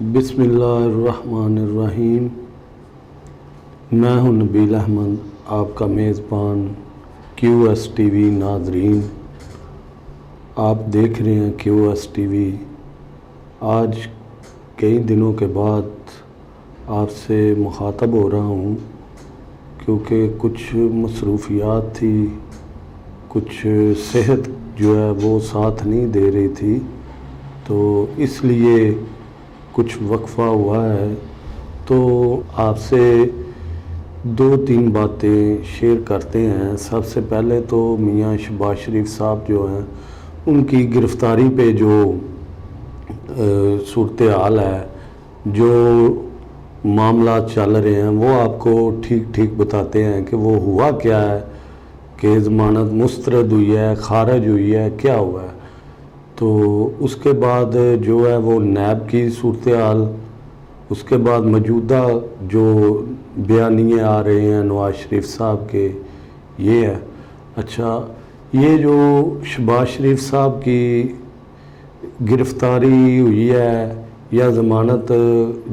بسم اللہ الرحمن الرحیم۔ میں ہوں نبیل احمد، آپ کا میزبان کیو ایس ٹی وی۔ ناظرین، آپ دیکھ رہے ہیں کیو ایس ٹی وی۔ آج کئی دنوں کے بعد آپ سے مخاطب ہو رہا ہوں کیونکہ کچھ مصروفیات تھی، کچھ صحت جو ہے وہ ساتھ نہیں دے رہی تھی، تو اس لیے کچھ وقفہ ہوا ہے۔ تو آپ سے 2-3 باتیں شیئر کرتے ہیں۔ سب سے پہلے تو میاں شہباز شریف صاحب جو ہیں، ان کی گرفتاری پہ جو صورتحال ہے، جو معاملات چل رہے ہیں، وہ آپ کو ٹھیک بتاتے ہیں کہ وہ ہوا کیا ہے، کہ ضمانت مسترد ہوئی ہے، خارج ہوئی ہے، کیا ہوا ہے۔ تو اس کے بعد جو ہے وہ نیب کی صورتحال، اس کے بعد موجودہ جو بیانیے آ رہے ہیں نواز شریف صاحب کے، یہ ہے۔ اچھا، یہ جو شہباز شریف صاحب کی گرفتاری ہوئی ہے یا ضمانت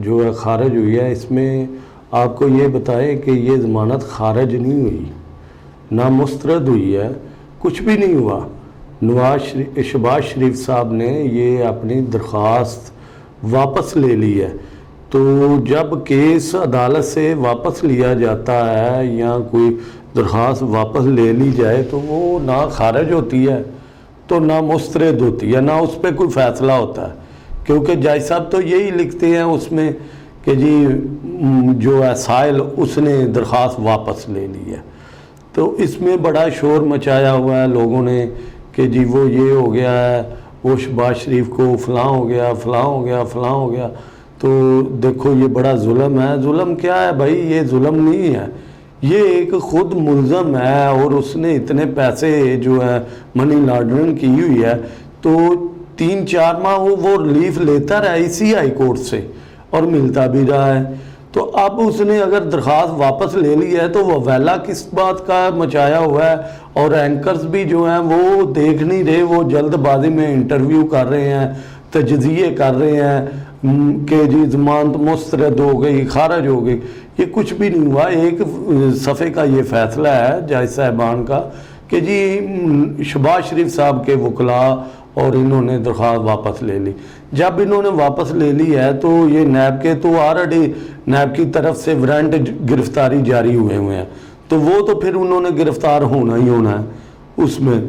جو ہے خارج ہوئی ہے، اس میں آپ کو یہ بتائیں کہ یہ ضمانت خارج نہیں ہوئی، نہ مسترد ہوئی ہے، کچھ بھی نہیں ہوا۔ شہباز شریف صاحب نے یہ اپنی درخواست واپس لے لی ہے۔ تو جب کیس عدالت سے واپس لیا جاتا ہے یا کوئی درخواست واپس لے لی جائے، تو وہ نہ خارج ہوتی ہے تو نہ مسترد ہوتی ہے، نہ اس پہ کوئی فیصلہ ہوتا ہے، کیونکہ جج صاحب تو یہی لکھتے ہیں اس میں کہ جی جو ہے سائل اس نے درخواست واپس لے لی ہے۔ تو اس میں بڑا شور مچایا ہوا ہے لوگوں نے کہ جی وہ یہ ہو گیا ہے، وہ شہباز شریف کو فلاں ہو گیا، فلاں ہو گیا، فلاں ہو گیا۔ تو دیکھو یہ بڑا ظلم ہے۔ ظلم کیا ہے بھائی؟ یہ ظلم نہیں ہے، یہ ایک خود ملزم ہے اور اس نے اتنے پیسے جو ہے منی لانڈرنگ کی ہوئی ہے، تو 3-4 ماہ وہ ریلیف لیتا رہا اسی ہائی کورٹ سے اور ملتا بھی رہا ہے۔ تو اب اس نے اگر درخواست واپس لے لی ہے تو وہ ویلا کس بات کا مچایا ہوا ہے، اور اینکرز بھی جو ہیں وہ دیکھ نہیں رہے، وہ جلد بازی میں انٹرویو کر رہے ہیں، تجزیے کر رہے ہیں کہ جی ضمانت مسترد ہو گئی، خارج ہو گئی۔ یہ کچھ بھی نہیں ہوا۔ ایک صفحے کا یہ فیصلہ ہے جج صاحبان کا کہ جی شہباز شریف صاحب کے وکلاء اور انہوں نے درخواست واپس لے لی۔ جب انہوں نے واپس لے لی ہے تو یہ نیب کے تو آلریڈی نیب کی طرف سے وارنٹ گرفتاری جاری ہوئے ہیں، تو وہ تو پھر انہوں نے گرفتار ہونا ہی ہونا ہے اس میں۔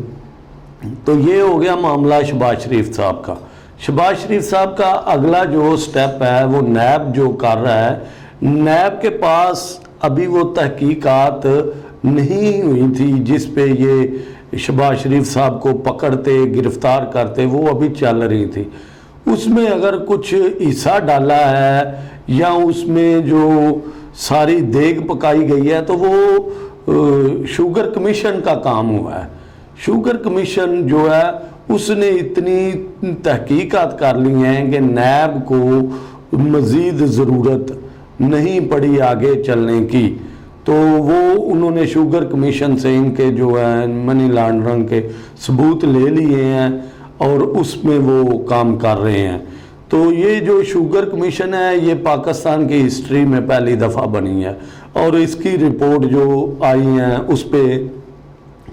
تو یہ ہو گیا معاملہ شہباز شریف صاحب کا۔ شہباز شریف صاحب کا اگلا جو سٹیپ ہے وہ نیب جو کر رہا ہے، نیب کے پاس ابھی وہ تحقیقات نہیں ہوئی تھی جس پہ یہ شہباز شریف صاحب کو پکڑتے گرفتار کرتے، وہ ابھی چل رہی تھی۔ اس میں اگر کچھ حصہ ڈالا ہے یا اس میں جو ساری دیگ پکائی گئی ہے تو وہ شوگر کمیشن کا کام ہوا ہے۔ شوگر کمیشن جو ہے اس نے اتنی تحقیقات کر لی ہیں کہ نیب کو مزید ضرورت نہیں پڑی آگے چلنے کی، تو وہ انہوں نے شوگر کمیشن سے ان کے جو ہے منی لانڈرنگ کے ثبوت لے لیے ہیں اور اس میں وہ کام کر رہے ہیں۔ تو یہ جو شوگر کمیشن ہے یہ پاکستان کی ہسٹری میں پہلی دفعہ بنی ہے، اور اس کی رپورٹ جو آئی ہیں اس پہ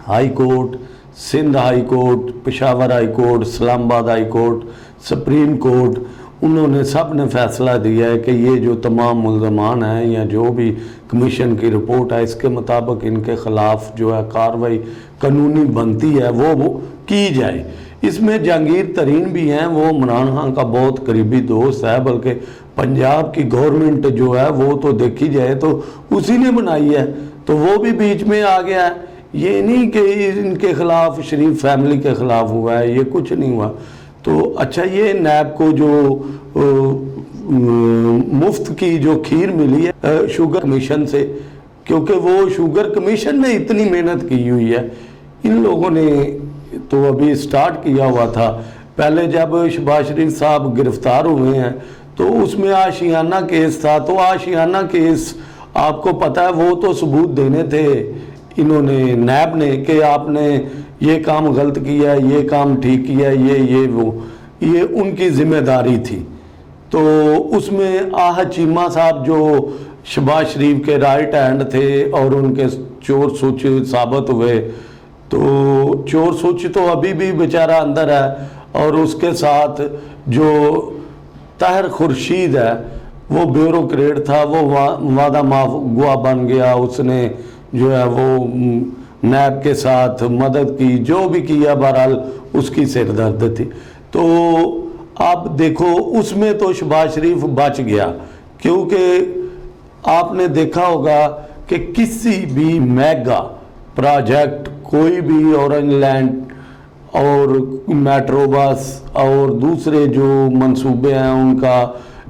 high court, Sindh high court, Peshawar high court, Islamabad high court, supreme court, انہوں نے سب نے فیصلہ دیا ہے کہ یہ جو تمام ملزمان ہیں یا جو بھی کمیشن کی رپورٹ ہے اس کے مطابق ان کے خلاف جو ہے کارروائی قانونی بنتی ہے وہ کی جائے۔ اس میں جہانگیر ترین بھی ہیں، وہ عمران خان کا بہت قریبی دوست ہے، بلکہ پنجاب کی گورنمنٹ جو ہے وہ تو دیکھی جائے تو اسی نے بنائی ہے، تو وہ بھی بیچ میں آ گیا ہے۔ یہ نہیں کہ ان کے خلاف شریف فیملی کے خلاف ہوا ہے، یہ کچھ نہیں ہوا۔ تو اچھا، یہ نیب کو جو مفت کی جو کھیر ملی ہے شوگر کمیشن سے، کیونکہ وہ شوگر کمیشن نے اتنی محنت کی ہوئی ہے، ان لوگوں نے تو ابھی سٹارٹ کیا ہوا تھا۔ پہلے جب شہباز شریف صاحب گرفتار ہوئے ہیں تو اس میں آشیانہ کیس تھا، تو آشیانہ کیس آپ کو پتہ ہے وہ تو ثبوت دینے تھے انہوں نے نیب نے کہ آپ نے یہ کام غلط کیا ہے، یہ کام ٹھیک کیا ہے، یہ وہ ان کی ذمہ داری تھی۔ تو اس میں آہ چیمہ صاحب جو شہباز شریف کے رائٹ ہینڈ تھے اور ان کے چور سوچ ثابت ہوئے، تو چور سوچ تو ابھی بھی بیچارہ اندر ہے، اور اس کے ساتھ جو طاہر خورشید ہے وہ بیوروکریٹ تھا، وہ وعدہ معاف گوا بن گیا، اس نے جو ہے وہ نیب کے ساتھ مدد کی، جو بھی کیا بہرحال اس کی سر درد تھی۔ تو آپ دیکھو اس میں تو شہباز شریف بچ گیا، کیونکہ آپ نے دیکھا ہوگا کہ کسی بھی میگا پروجیکٹ، کوئی بھی اورنج لینڈ اور میٹرو بس اور دوسرے جو منصوبے ہیں ان کا،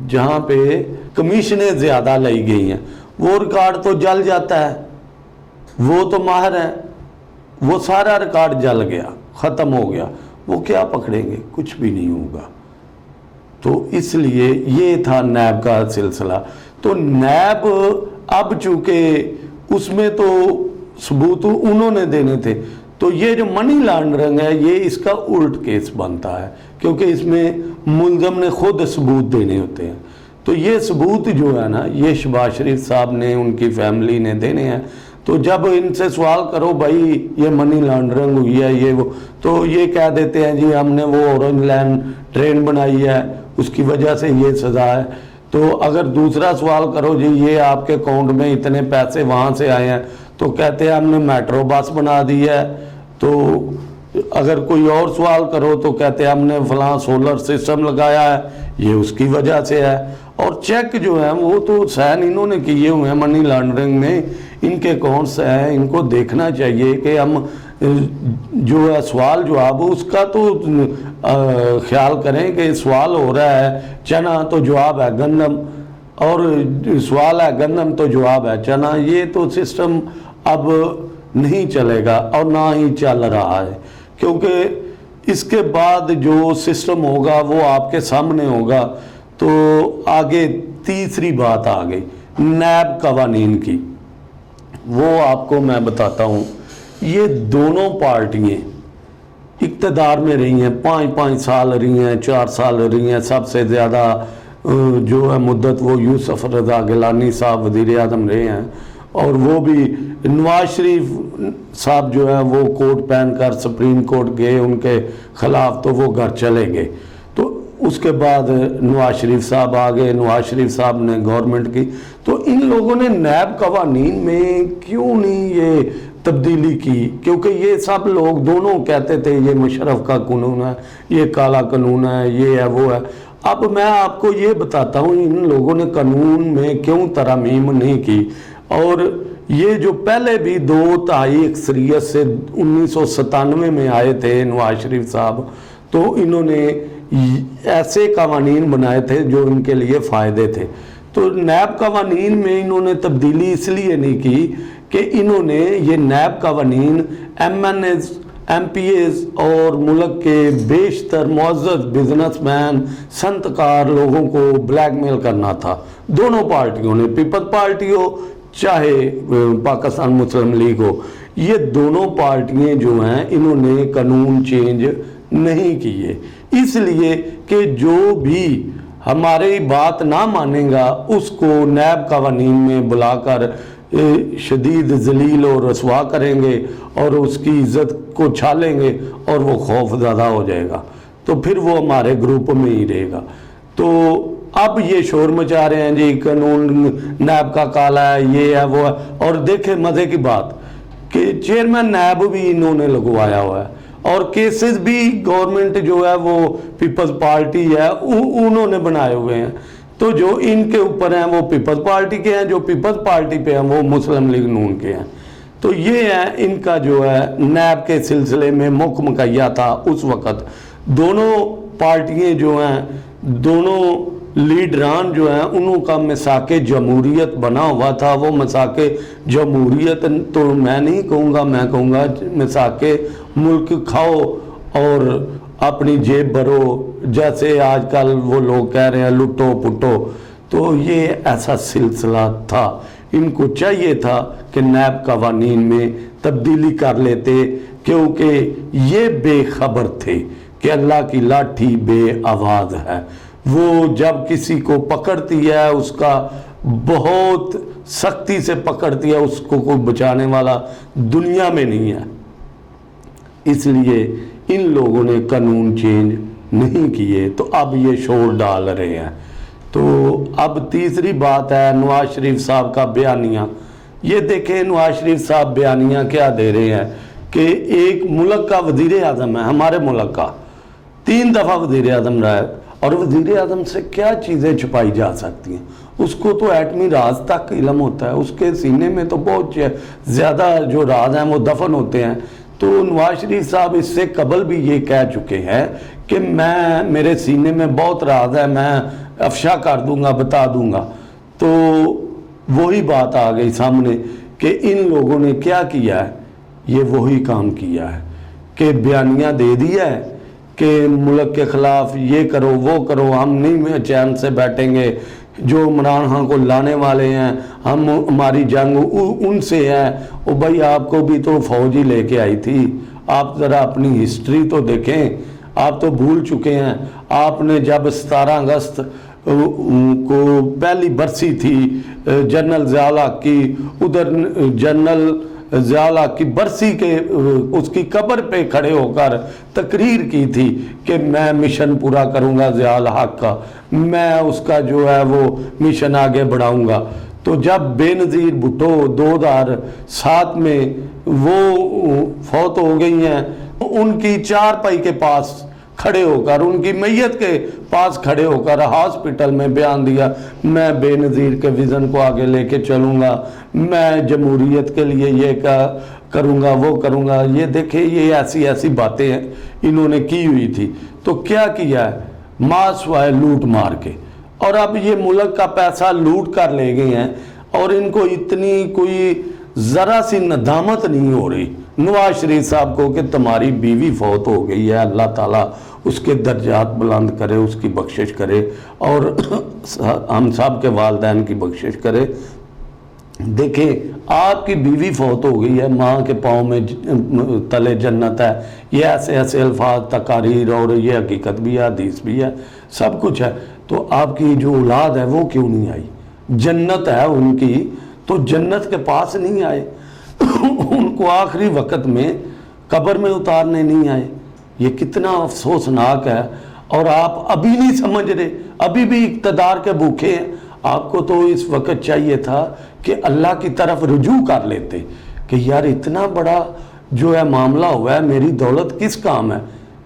جہاں پہ کمیشنیں زیادہ لائی گئی ہیں، وہ ریکارڈ تو جل جاتا ہے، وہ تو ماہر ہے، وہ سارا ریکارڈ جل گیا، ختم ہو گیا، وہ کیا پکڑیں گے؟ کچھ بھی نہیں ہوگا۔ تو اس لیے یہ تھا نیب کا سلسلہ۔ تو نیب اب چونکہ اس میں تو ثبوت انہوں نے دینے تھے، تو یہ جو منی لانڈرنگ ہے یہ اس کا الٹ کیس بنتا ہے، کیونکہ اس میں ملزم نے خود ثبوت دینے ہوتے ہیں۔ تو یہ ثبوت جو ہے نا، یہ شہباز شریف صاحب نے، ان کی فیملی نے دینے ہیں۔ تو جب ان سے سوال کرو بھائی یہ منی لانڈرنگ ہوئی ہے، یہ وہ، تو یہ کہہ دیتے ہیں جی ہم نے وہ اورنج لینڈ ٹرین بنائی ہے، اس کی وجہ سے یہ سزا ہے۔ تو اگر دوسرا سوال کرو جی یہ آپ کے اکاؤنٹ میں اتنے پیسے وہاں سے آئے ہیں، تو کہتے ہیں ہم نے میٹرو بس بنا دی ہے۔ تو اگر کوئی اور سوال کرو تو کہتے ہیں ہم نے فلاں سولر سسٹم لگایا ہے، یہ اس کی وجہ سے ہے۔ اور چیک جو ہیں وہ تو سائن انہوں نے کیے ہوئے ہیں منی لانڈرنگ میں، ان کے اکاؤنٹس ہیں، ان کو دیکھنا چاہیے کہ ہم جو ہے سوال جواب اس کا تو خیال کریں کہ سوال ہو رہا ہے چنا تو جواب ہے گندم، اور سوال ہے گندم تو جواب ہے چنا۔ یہ تو سسٹم اب نہیں چلے گا اور نہ ہی چل رہا ہے، کیونکہ اس کے بعد جو سسٹم ہوگا وہ آپ کے سامنے ہوگا۔ تو آگے تیسری بات آ گئی نیب قوانین کی، وہ آپ کو میں بتاتا ہوں۔ یہ دونوں پارٹیاں اقتدار میں رہی ہیں، 5 سال رہی ہیں، 4 سال رہی ہیں، سب سے زیادہ جو ہے مدت وہ یوسف رضا گیلانی صاحب وزیر اعظم رہے ہیں، اور وہ بھی نواز شریف صاحب جو ہے وہ کوٹ پہن کر سپریم کورٹ گئے ان کے خلاف، تو وہ گھر چلے گئے۔ تو اس کے بعد نواز شریف صاحب آ گئے، نواز شریف صاحب نے گورنمنٹ کی۔ تو ان لوگوں نے نیب قوانین میں کیوں نہیں یہ تبدیلی کی؟ کیونکہ یہ سب لوگ دونوں کہتے تھے یہ مشرف کا قانون ہے، یہ کالا قانون ہے، یہ ہے وہ ہے۔ اب میں آپ کو یہ بتاتا ہوں ان لوگوں نے قانون میں کیوں ترامیم نہیں کی۔ اور یہ جو پہلے بھی 2/3 اکثریت سے 1997 میں آئے تھے نواز شریف صاحب، تو انہوں نے ایسے قوانین بنائے تھے جو ان کے لیے فائدے تھے۔ تو نیب قوانین میں انہوں نے تبدیلی اس لیے نہیں کی کہ انہوں نے یہ نیب قوانین MNAs MPAs اور ملک کے بیشتر معزز بزنس مین صنعت کار لوگوں کو بلیک میل کرنا تھا۔ دونوں پارٹیوں نے، پیپلز پارٹی ہو چاہے پاکستان مسلم لیگ ہو، یہ دونوں پارٹیاں جو ہیں انہوں نے قانون چینج نہیں کیے، اس لیے کہ جو بھی ہماری بات نہ مانے گا اس کو نیب قوانین میں بلا کر شدید ذلیل و رسوا کریں گے اور اس کی عزت کو چھالیں گے اور وہ خوف زدہ ہو جائے گا، تو پھر وہ ہمارے گروپ میں ہی رہے گا۔ تو اب یہ شور مچا رہے ہیں جی قانون نیب کا کالا ہے، یہ ہے وہ ہے۔ اور دیکھیں مزے کی بات کہ چیئرمین نیب بھی انہوں نے لگوایا ہوا ہے، اور کیسز بھی گورنمنٹ جو ہے وہ پیپلز پارٹی ہے انہوں نے بنائے ہوئے ہیں۔ تو جو ان کے اوپر ہیں وہ پیپلز پارٹی کے ہیں، جو پیپلز پارٹی پہ ہیں وہ مسلم لیگ نون کے ہیں۔ تو یہ ہے ان کا جو ہے نیب کے سلسلے میں مکیا تھا اس وقت۔ دونوں پارٹیاں جو ہیں، دونوں لیڈران جو ہیں، انہوں کا مساق جمہوریت بنا ہوا تھا۔ وہ مساق جمہوریت تو میں نہیں کہوں گا، میں کہوں گا مساق ملک کھاؤ اور اپنی جیب بھرو، جیسے آج کل وہ لوگ کہہ رہے ہیں لٹو پٹو۔ تو یہ ایسا سلسلہ تھا، ان کو چاہیے تھا کہ نیب قوانین میں تبدیلی کر لیتے، کیونکہ یہ بے خبر تھے کہ اللہ کی لاٹھی بے آواز ہے۔ وہ جب کسی کو پکڑتی ہے اس کا بہت سختی سے پکڑتی ہے، اس کو کوئی بچانے والا دنیا میں نہیں ہے۔ اس لیے ان لوگوں نے قانون چینج نہیں کیے تو اب یہ شور ڈال رہے ہیں۔ تو اب تیسری بات ہے نواز شریف صاحب کا بیانیہ۔ یہ دیکھیں نواز شریف صاحب بیانیہ کیا دے رہے ہیں کہ ایک ملک کا وزیر اعظم ہے، ہمارے ملک کا 3 دفعہ وزیر اعظم رہا ہے، اور وزیر اعظم سے کیا چیزیں چھپائی جا سکتی ہیں؟ اس کو تو ایٹمی راز تک علم ہوتا ہے، اس کے سینے میں تو بہت زیادہ جو راز ہیں وہ دفن ہوتے ہیں۔ تو نواز شریف صاحب اس سے قبل بھی یہ کہہ چکے ہیں کہ میرے سینے میں بہت راز ہے، میں افشا کر دوں گا، بتا دوں گا۔ تو وہی بات آ گئی سامنے کہ ان لوگوں نے کیا کیا ہے، یہ وہی کام کیا ہے کہ بیانیہ دے دیا ہے کہ ملک کے خلاف یہ کرو وہ کرو، ہم نہیں چین سے بیٹھیں گے، جو عمران خان کو لانے والے ہیں ہماری جنگ ان سے ہے۔ او بھائی آپ کو بھی تو فوج ہی لے کے آئی تھی، آپ ذرا اپنی ہسٹری تو دیکھیں، آپ تو بھول چکے ہیں۔ آپ نے جب 17 اگست کو پہلی برسی تھی جنرل ضیاء الحق کی، ادھر جنرل ضیاء الحق کی برسی کے اس کی قبر پہ کھڑے ہو کر تقریر کی تھی کہ میں مشن پورا کروں گا ضیاء الحق کا، میں اس کا جو ہے وہ مشن آگے بڑھاؤں گا۔ تو جب بے نظیر بھٹو 2007 میں وہ فوت ہو گئی ہیں، ان کی چارپائی کے پاس کھڑے ہو کر، ان کی میت کے پاس کھڑے ہو کر ہاسپٹل میں بیان دیا میں بے نظیر کے ویژن کو آگے لے کے چلوں گا، میں جمہوریت کے لیے یہ کروں گا وہ کروں گا۔ یہ دیکھیں یہ ایسی باتیں ہیں انہوں نے کی ہوئی تھی۔ تو کیا کیا ہے؟ ماس وائے لوٹ مار کے، اور اب یہ ملک کا پیسہ لوٹ کر لے گئے ہیں، اور ان کو اتنی کوئی ذرا سی ندامت نہیں ہو رہی نواز شریف صاحب کو کہ تمہاری بیوی فوت ہو گئی ہے، اللہ تعالیٰ اس کے درجات بلند کرے، اس کی بخشش کرے، اور ہم سب کے والدین کی بخشش کرے۔ دیکھیں آپ کی بیوی فوت ہو گئی ہے، ماں کے پاؤں میں تلے جنت ہے، یہ ایسے الفاظ تقاریر، اور یہ حقیقت بھی ہے، حدیث بھی ہے، سب کچھ ہے۔ تو آپ کی جو اولاد ہے وہ کیوں نہیں آئی؟ جنت ہے ان کی، تو جنت کے پاس نہیں آئے، ان کو آخری وقت میں قبر میں اتارنے نہیں آئے۔ یہ کتنا افسوسناک ہے، اور آپ ابھی نہیں سمجھ رہے، ابھی بھی اقتدار کے بھوکے ہیں۔ آپ کو تو اس وقت چاہیے تھا کہ اللہ کی طرف رجوع کر لیتے کہ یار اتنا بڑا جو ہے معاملہ ہوا ہے، میری دولت کس کام ہے؟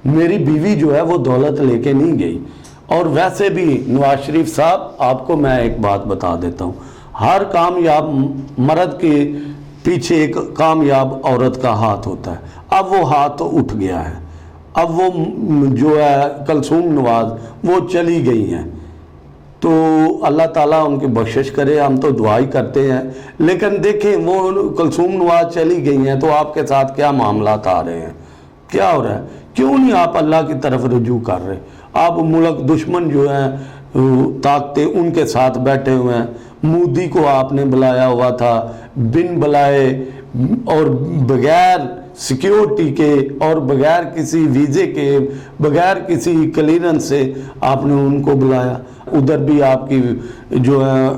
میری بیوی جو ہے وہ دولت لے کے نہیں گئی۔ اور ویسے بھی نواز شریف صاحب، آپ کو میں ایک بات بتا دیتا ہوں، ہر کامیاب مرد کے پیچھے ایک کامیاب عورت کا ہاتھ ہوتا ہے۔ اب وہ ہاتھ تو اٹھ گیا ہے، اب وہ جو ہے کلثوم نواز وہ چلی گئی ہیں، تو اللہ تعالیٰ ان کی بخشش کرے، ہم تو دعا ہی کرتے ہیں۔ لیکن دیکھیں وہ کلثوم نواز چلی گئی ہیں تو آپ کے ساتھ کیا معاملات آ رہے ہیں، کیا ہو رہا ہے؟ کیوں نہیں آپ اللہ کی طرف رجوع کر رہے؟ آپ ملک دشمن جو ہیں طاقتیں ان کے ساتھ بیٹھے ہوئے ہیں۔ مودی کو آپ نے بلایا ہوا تھا بن بلائے اور بغیر سیکیورٹی کے اور بغیر کسی ویزے کے، بغیر کسی کلیئرنس سے آپ نے ان کو بلایا۔ ادھر بھی آپ کی جو ہے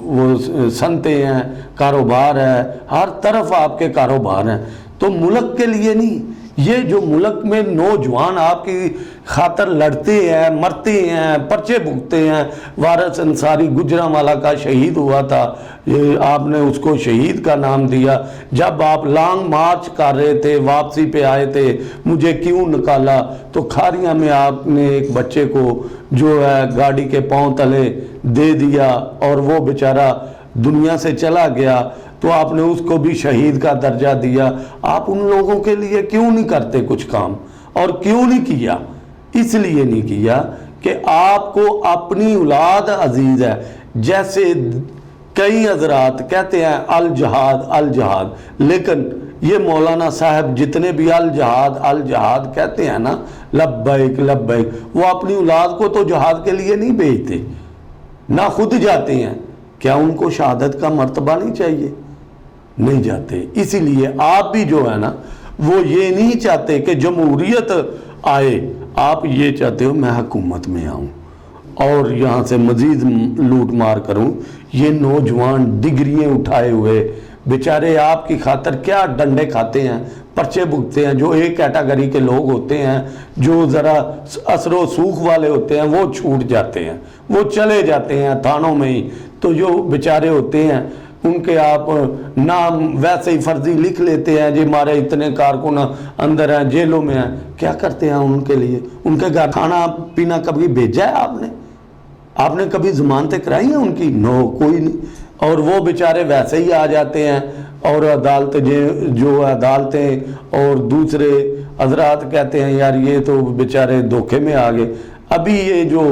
وہ صنعتیں ہیں، کاروبار ہے، ہر طرف آپ کے کاروبار ہیں۔ تو ملک کے لیے نہیں، یہ جو ملک میں نوجوان آپ کی خاطر لڑتے ہیں، مرتے ہیں، پرچے بھگتے ہیں۔ وارث انصاری گجرانوالہ کا شہید ہوا تھا، یہ آپ نے اس کو شہید کا نام دیا۔ جب آپ لانگ مارچ کر رہے تھے، واپسی پہ آئے تھے، مجھے کیوں نکالا؟ تو کھاریاں میں آپ نے ایک بچے کو جو ہے گاڑی کے پاؤں تلے دے دیا، اور وہ بیچارہ دنیا سے چلا گیا، تو آپ نے اس کو بھی شہید کا درجہ دیا۔ آپ ان لوگوں کے لیے کیوں نہیں کرتے کچھ کام؟ اور کیوں نہیں کیا؟ اس لیے نہیں کیا کہ آپ کو اپنی اولاد عزیز ہے۔ جیسے کئی حضرات کہتے ہیں الجہاد الجہاد، لیکن یہ مولانا صاحب جتنے بھی الجہاد الجہاد کہتے ہیں نا، لبیک لبیک، وہ اپنی اولاد کو تو جہاد کے لیے نہیں بھیجتے، نہ خود جاتے ہیں۔ کیا ان کو شہادت کا مرتبہ نہیں چاہیے؟ نہیں جاتے۔ اسی لیے آپ بھی جو ہے نا وہ یہ نہیں چاہتے کہ جمہوریت آئے، آپ یہ چاہتے ہو میں حکومت میں آؤں، اور یہاں سے مزید لوٹ مار کروں، یہ نوجوان ڈگریاں اٹھائے ہوئے بیچارے آپ کی خاطر کیا ڈنڈے کھاتے ہیں، پرچے بھگتے ہیں۔ جو ایک کیٹاگری کے لوگ ہوتے ہیں، جو ذرا اثر و سوکھ والے ہوتے ہیں، وہ چھوٹ جاتے ہیں، وہ چلے جاتے ہیں تھانوں میں ہی۔ تو جو بیچارے ہوتے ہیں ان کے آپ نام ویسے ہی فرضی لکھ لیتے ہیں، جی ہمارے اتنے کارکن اندر ہیں، جیلوں میں ہیں۔ کیا کرتے ہیں ان کے لیے؟ ان کے گھر کھانا پینا کبھی بھیجا ہے آپ نے کبھی ضمانتیں کرائی ہیں ان کی؟ نو، کوئی نہیں۔ اور وہ بیچارے ویسے ہی آ جاتے ہیں، اور عدالتیں اور دوسرے حضرات کہتے ہیں یار یہ تو بیچارے دھوکے میں آ گئے۔ ابھی یہ جو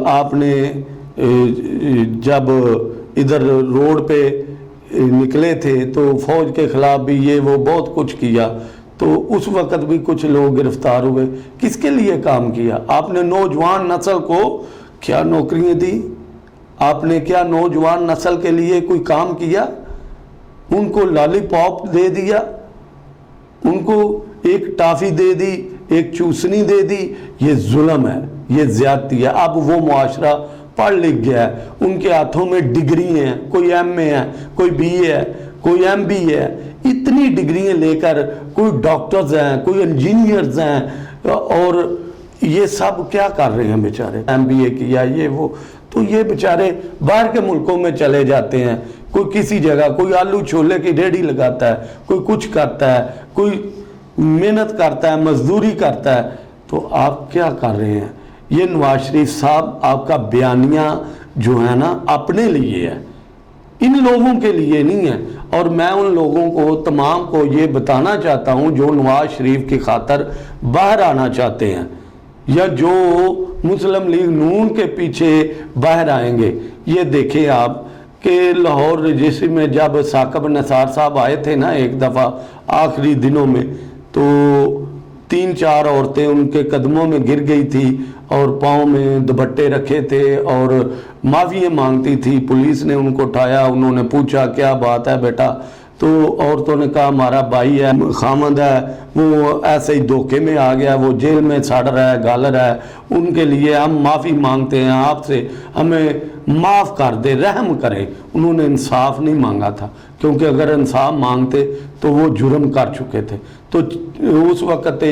آپ نے جب ادھر روڈ پہ نکلے تھے تو فوج کے خلاف بھی یہ وہ بہت کچھ کیا، تو اس وقت بھی کچھ لوگ گرفتار ہوئے۔ کس کے لیے کام کیا آپ نے؟ نوجوان نسل کو کیا نوکریاں دی آپ نے؟ کیا نوجوان نسل کے لیے کوئی کام کیا؟ ان کو لالی پاپ دے دیا، ان کو ایک ٹافی دے دی، ایک چوسنی دے دی۔ یہ ظلم ہے، یہ زیادتی ہے۔ اب وہ معاشرہ پڑھ لکھ گیا ہے، ان کے ہاتھوں میں ڈگری ہیں، کوئی ایم اے ہے، کوئی بی اے ہے، کوئی ایم بی اے ہے۔ اتنی ڈگریاں لے کر کوئی ڈاکٹرز ہیں، کوئی انجینئرز ہیں، اور یہ سب کیا کر رہے ہیں بیچارے؟ ایم بی اے کیا، یہ وہ۔ تو یہ بیچارے باہر کے ملکوں میں چلے جاتے ہیں، کوئی کسی جگہ، کوئی آلو چھولے کی ریہڑی لگاتا ہے، کوئی کچھ کرتا ہے، کوئی محنت کرتا ہے، مزدوری کرتا ہے۔ تو آپ کیا کر رہے ہیں؟ یہ نواز شریف صاحب آپ کا بیانیہ جو ہے نا اپنے لیے ہے، ان لوگوں کے لیے نہیں ہے۔ اور میں ان لوگوں کو تمام کو یہ بتانا چاہتا ہوں جو نواز شریف کی خاطر باہر آنا چاہتے ہیں، یا جو مسلم لیگ نون کے پیچھے باہر آئیں گے۔ یہ دیکھیں آپ کہ لاہور رجسٹری میں جب ثاقب نثار صاحب آئے تھے نا ایک دفعہ آخری دنوں میں، تو 3-4 عورتیں ان کے قدموں میں گر گئی تھی اور پاؤں میں دوپٹے رکھے تھے اور معافیاں مانگتی تھی۔ پولیس نے ان کو اٹھایا، انہوں نے پوچھا کیا بات ہے بیٹا؟ تو عورتوں نے کہا ہمارا بھائی ہے، خامد ہے، وہ ایسے ہی دھوکے میں آ گیا، وہ جیل میں سڑ رہا ہے، گل رہا ہے، ان کے لیے ہم معافی مانگتے ہیں آپ سے، ہمیں معاف کر دے، رحم کرے۔ انہوں نے انصاف نہیں مانگا تھا، کیونکہ اگر انصاف مانگتے تو وہ جرم کر چکے تھے۔ تو اس وقت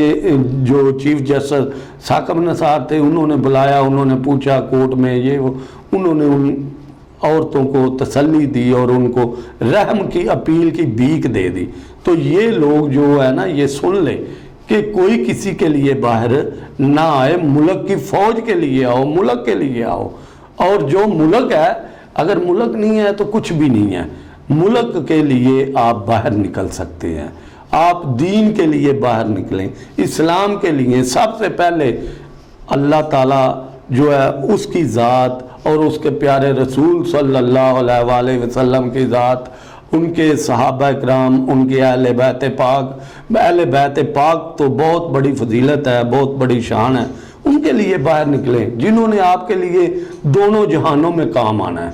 جو چیف جسٹس ثاقب نثار تھے، انہوں نے بلایا، انہوں نے پوچھا کورٹ میں، یہ وہ، انہوں نے ان عورتوں کو تسلی دی اور ان کو رحم کی اپیل کی بھیک دے دی۔ تو یہ لوگ جو ہے نا یہ سن لیں کہ کوئی کسی کے لیے باہر نہ آئے، ملک کی فوج کے لیے آؤ، ملک کے لیے آؤ۔ اور جو ملک ہے، اگر ملک نہیں ہے تو کچھ بھی نہیں ہے۔ ملک کے لیے آپ باہر نکل سکتے ہیں، آپ دین کے لیے باہر نکلیں، اسلام کے لیے۔ سب سے پہلے اللہ تعالیٰ جو ہے اس کی ذات اور اس کے پیارے رسول صلی اللہ علیہ وآلہ وسلم کی ذات، ان کے صحابہ اکرام، ان کے اہل بیت پاک۔ اہل بیت پاک تو بہت بڑی فضیلت ہے، بہت بڑی شان ہے۔ ان کے لیے باہر نکلیں جنہوں نے آپ کے لیے دونوں جہانوں میں کام آنا ہے۔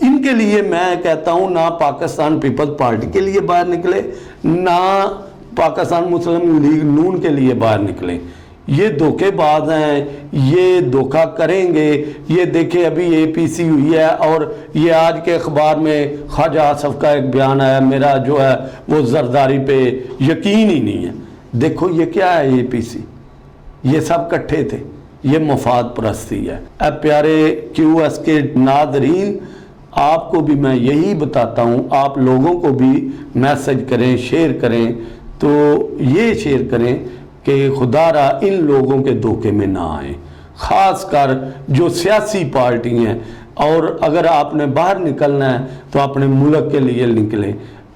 ان کے لیے میں کہتا ہوں نہ پاکستان پیپلز پارٹی کے لیے باہر نکلے، نہ پاکستان مسلم لیگ نون کے لیے باہر نکلیں۔ یہ دھوکے باز ہیں، یہ دھوکہ کریں گے۔ یہ دیکھیں ابھی اے پی سی ہوئی ہے، اور یہ آج کے اخبار میں خواجہ آصف کا ایک بیان ہے، میرا جو ہے وہ زرداری پہ یقین ہی نہیں ہے۔ دیکھو یہ کیا ہے اے پی سی؟ یہ سب کٹھے تھے، یہ مفاد پرستی ہے۔ اے پیارے کیو ایس کے ناظرین، آپ کو بھی میں یہی بتاتا ہوں، آپ لوگوں کو بھی میسج کریں، شیئر کریں، تو یہ شیئر کریں کہ خدا را ان لوگوں کے دھوکے میں نہ آئیں، خاص کر جو سیاسی پارٹی ہیں۔ اور اگر آپ نے باہر نکلنا ہے تو اپنے ملک کے لیے نکلیں،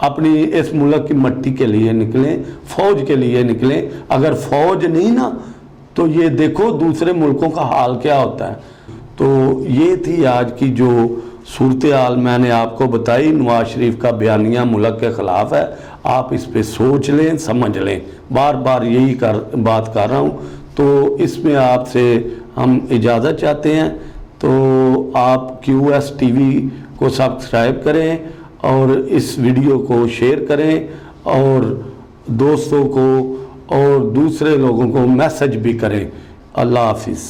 اپنی اس ملک کی مٹی کے لیے نکلیں، فوج کے لیے نکلیں۔ اگر فوج نہیں نا تو یہ دیکھو دوسرے ملکوں کا حال کیا ہوتا ہے۔ تو یہ تھی آج کی جو صورتحال میں نے آپ کو بتائی۔ نواز شریف کا بیانیہ ملک کے خلاف ہے، آپ اس پہ سوچ لیں، سمجھ لیں۔ بار بار یہی بات کر رہا ہوں۔ تو اس میں آپ سے ہم اجازت چاہتے ہیں، تو آپ کیو ایس ٹی وی کو سبسکرائب کریں اور اس ویڈیو کو شیئر کریں، اور دوستوں کو اور دوسرے لوگوں کو میسج بھی کریں۔ اللہ حافظ۔